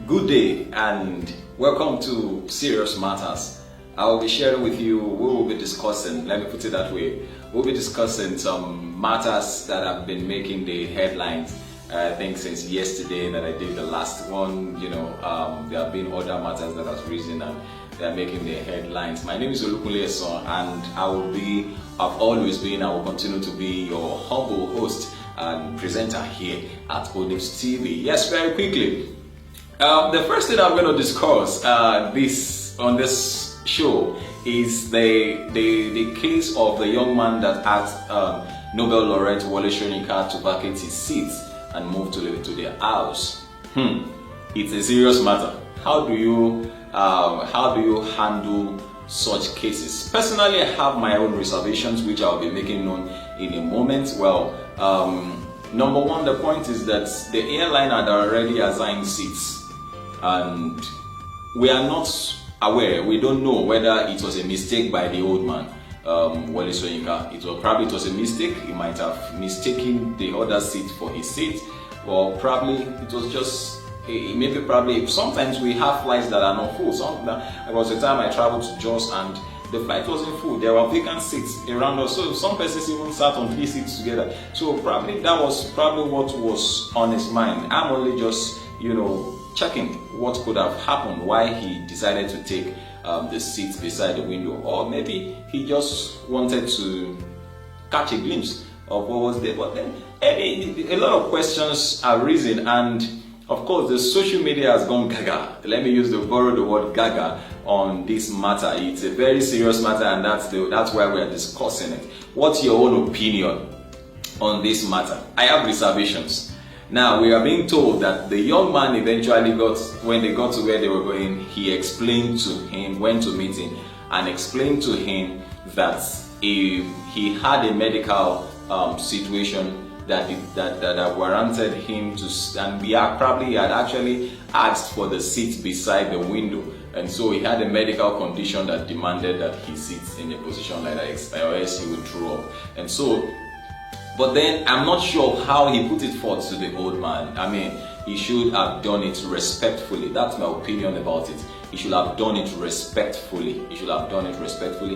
Good day and welcome to Serious Matters. I will be sharing with you, we will be discussing, let me put it that way, we'll be discussing some matters that have been making the headlines. I think since yesterday that I did the last one, there have been other matters that have risen and they are making the headlines. My name is Olukunle and I've always been, I will continue to be your humble host and presenter here at ONIF TV. Yes, very quickly. The first thing I'm going to discuss on this show is the case of the young man that asked Nobel Laureth Wole Soyinka to vacate his seat and move to their house. It's a serious matter. How do you handle such cases? Personally, I have my own reservations, which I'll be making known in a moment. Well, number one, the point is that the airline had already assigned seats, and we are not aware. We don't know whether it was a mistake by the old man, Wole Soyinka. It was a mistake. He might have mistaken the other seat for his seat, or probably it was just. Probably sometimes we have flights that are not full. There was a time I traveled to Jos and the flight wasn't full. There were vacant seats around us. So some persons even sat on 3 seats together. So probably that was what was on his mind. I'm only just, checking what could have happened, why he decided to take the seat beside the window. Or maybe he just wanted to catch a glimpse of what was there. But then a lot of questions are risen, and of course, the social media has gone gaga. Let me borrow the word gaga on this matter. It's a very serious matter, and that's why we are discussing it. What's your own opinion on this matter? I have reservations. Now, we are being told that the young man eventually when they got to where they were going, he explained to him, went to meet him, and explained to him that he had a medical situation that warranted him to stand. Probably he had actually asked for the seat beside the window, and so he had a medical condition that demanded that he sits in a position like that, or else he would throw up. And so, but then I'm not sure how he put it forth to the old man. I mean, he should have done it respectfully. That's my opinion about it. He should have done it respectfully.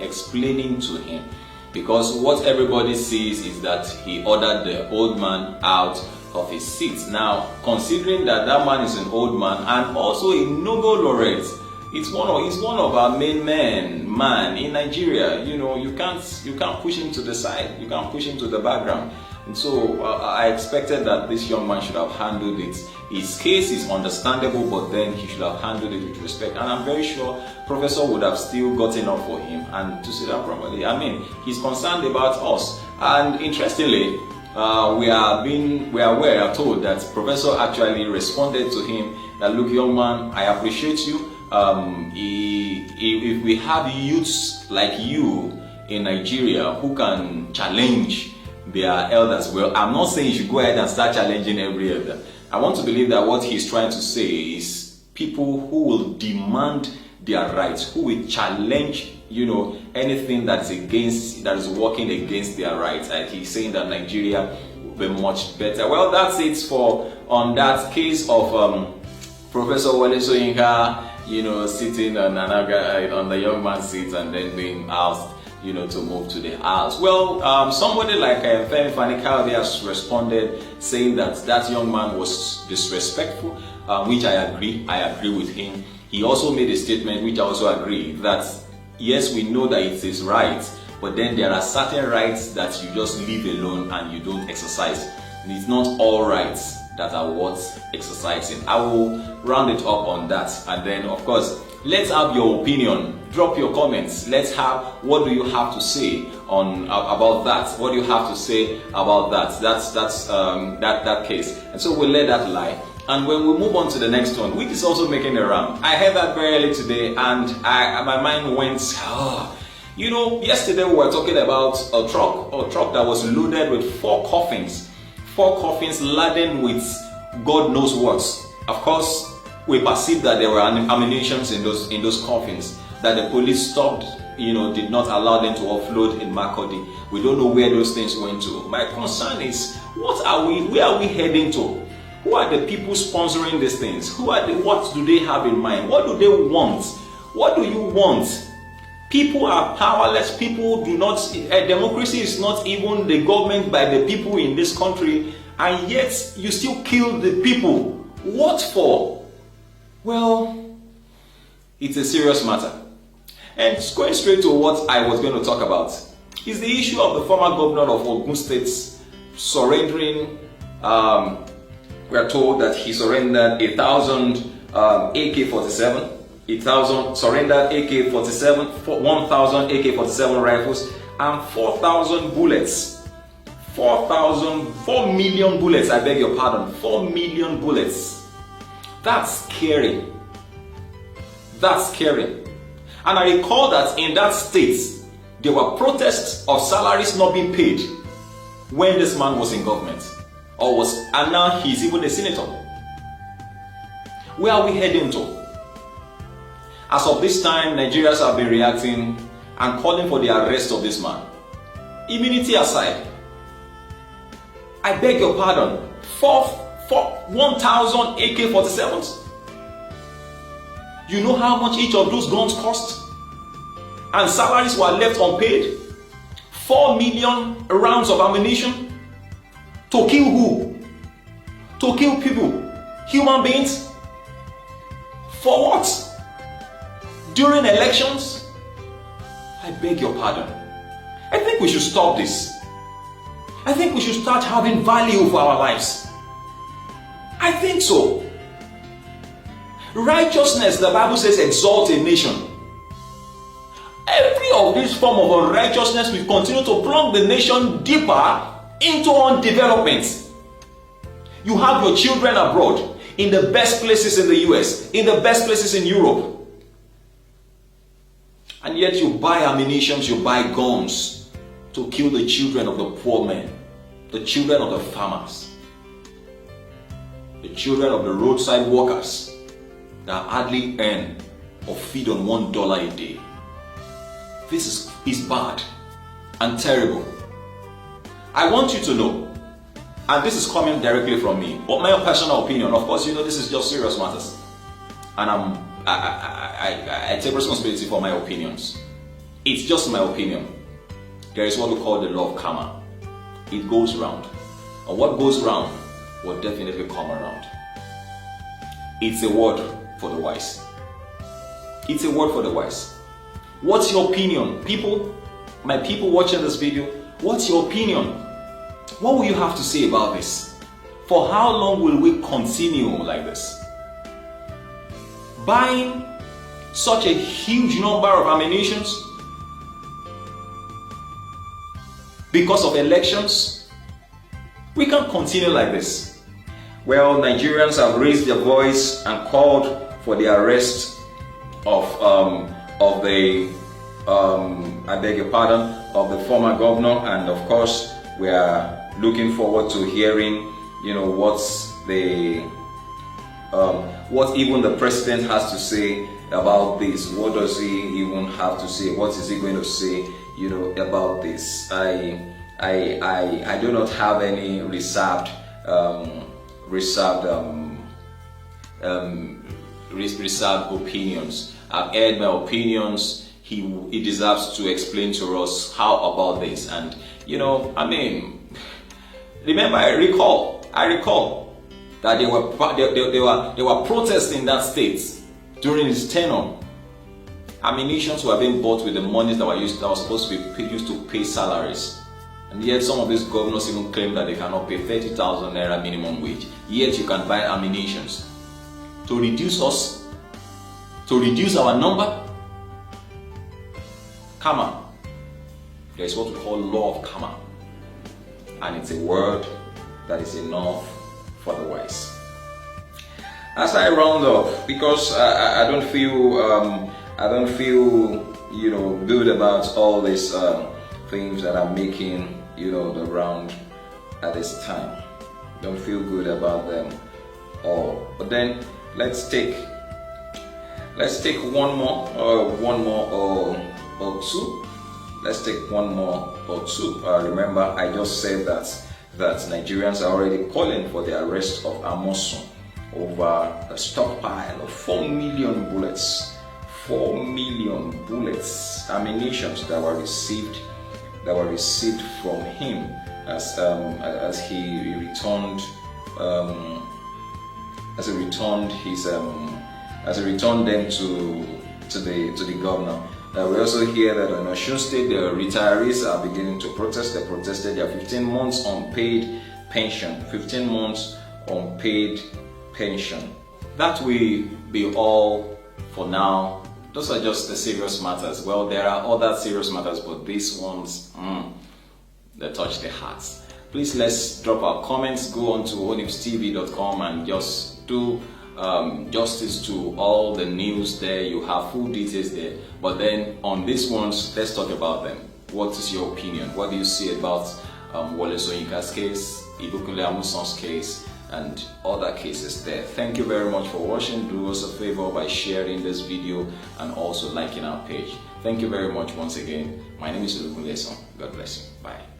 Explaining to him. Because what everybody sees is that he ordered the old man out of his seat. Now, considering that man is an old man and also a Nobel laureate, he's one of our main man in Nigeria. You can't push him to the side. You can't push him to the background. And so I expected that this young man should have handled it. His case is understandable, but then he should have handled it with respect. And I'm very sure Professor would have still gotten up for him and to sit down properly. I mean, he's concerned about us. And interestingly, we are told that Professor actually responded to him that, look, young man, I appreciate you. If we have youths like you in Nigeria who can challenge their elders, well, I'm not saying you should go ahead and start challenging every elder. I want to believe that what he's trying to say is people who will demand their rights, who will challenge, anything that is working against their rights. Like he's saying that Nigeria will be much better. Well, that's it on that case of Professor Wole Soyinka, sitting on the young man's seat and then being asked, to move to the house. Well, somebody like Femi Fani-Kayode has responded saying that young man was disrespectful, which I agree. I agree with him. He also made a statement, which I also agree, that yes, we know that it is right, but then there are certain rights that you just leave alone and you don't exercise. And it's not all rights that are worth exercising. I will round it up on that, and then of course, let's have your opinion. Drop your comments. Let's have, what do you have to say about that? What do you have to say about that? That's that case. And so we'll let that lie. And when we move on to the next one, which is also making a round, I heard that very early today, and my mind went, yesterday we were talking about a truck that was loaded with 4 coffins laden with God knows what. Of course, we perceived that there were munitions in those coffins that the police stopped, did not allow them to offload in Makurdi. We don't know where those things went to. My concern is, where are we heading to? Who are the people sponsoring these things? What do they have in mind? What do they want? What do you want? People are powerless. People do not, democracy is not even the government by the people in this country, and yet you still kill the people. What for? Well, it's a serious matter. And going straight to what I was going to talk about is the issue of the former governor of Ogun State surrendering. We are told that he surrendered 1,000 AK-47. 1,000 surrendered AK-47, 1,000 AK-47 rifles, and 4,000 bullets. 4 million bullets, I beg your pardon. 4 million bullets. That's scary. That's scary. And I recall that in that state, there were protests of salaries not being paid when this man was in government. And now he's even a senator. Where are we heading to? As of this time, Nigerians have been reacting and calling for the arrest of this man. Immunity aside, I beg your pardon, 1,000 AK-47s? You know how much each of those guns cost? And salaries were left unpaid? 4 million rounds of ammunition? To kill who? To kill people? Human beings? For what? During elections? I beg your pardon. I think we should stop this. I think we should start having value for our lives. I think so. Righteousness, the Bible says, exalts a nation. Every of this form of unrighteousness will continue to plunge the nation deeper into undevelopment. You have your children abroad, in the best places in the US, in the best places in Europe. And yet you buy ammunitions, you buy guns to kill the children of the poor men, the children of the farmers, the children of the roadside workers that hardly earn or feed on $1 a day. This is bad and terrible. I want you to know, and this is coming directly from me, but my personal opinion, of course, this is just serious matters. And I take responsibility for my opinions. It's just my opinion. There is what we call the law of karma. It goes round. And what goes round will definitely come around. It's a word for the wise. It's a word for the wise. What's your opinion? People, my people watching this video, what's your opinion? What will you have to say about this? For how long will we continue like this? Buying such a huge number of ammunitions because of elections? We can't continue like this. Well, Nigerians have raised their voice and called for the arrest of the I beg your pardon, of the former governor, and of course we are looking forward to hearing what even the president has to say about this. What does he even have to say? What is he going to say about this? I do not have any reserved opinions. I've aired my opinions. He deserves to explain to us how about this. And remember, I recall that there were protests in that state during his tenure. Ammunitions were being bought with the monies that were supposed to be used to pay salaries. And yet some of these governors even claim that they cannot pay 30,000 naira minimum wage. Yet you can buy ammunitions to reduce us, to reduce our number. Karma. There is what we call law of karma. And it's a word that is enough for the wise. As I round up, because I don't feel good about all these things that are making the round at this time. Don't feel good about them all. But then let's take one more or two. Let's take one more or two. Remember, I just said that that Nigerians are already calling for the arrest of Amosun over a stockpile of 4 million bullets. 4 million bullets, munitions that were received from him as he returned them to the governor. We also hear that in Osun State, the retirees are beginning to protest. They protested their 15 months unpaid pension. 15 months unpaid pension. That will be all for now. Those are just the serious matters. Well, there are other serious matters, but these ones, they touch the hearts. Please, let's drop our comments. Go on to onifstv.com and just do justice to all the news there. You have full details there. But then on these ones, let's talk about them. What is your opinion? What do you see about Wole Soyinka's case, Ibukunle Amusan's case, and other cases there? Thank you very much for watching. Do us a favor by sharing this video and also liking our page. Thank you very much once again. My name is Laureth. God bless you. Bye.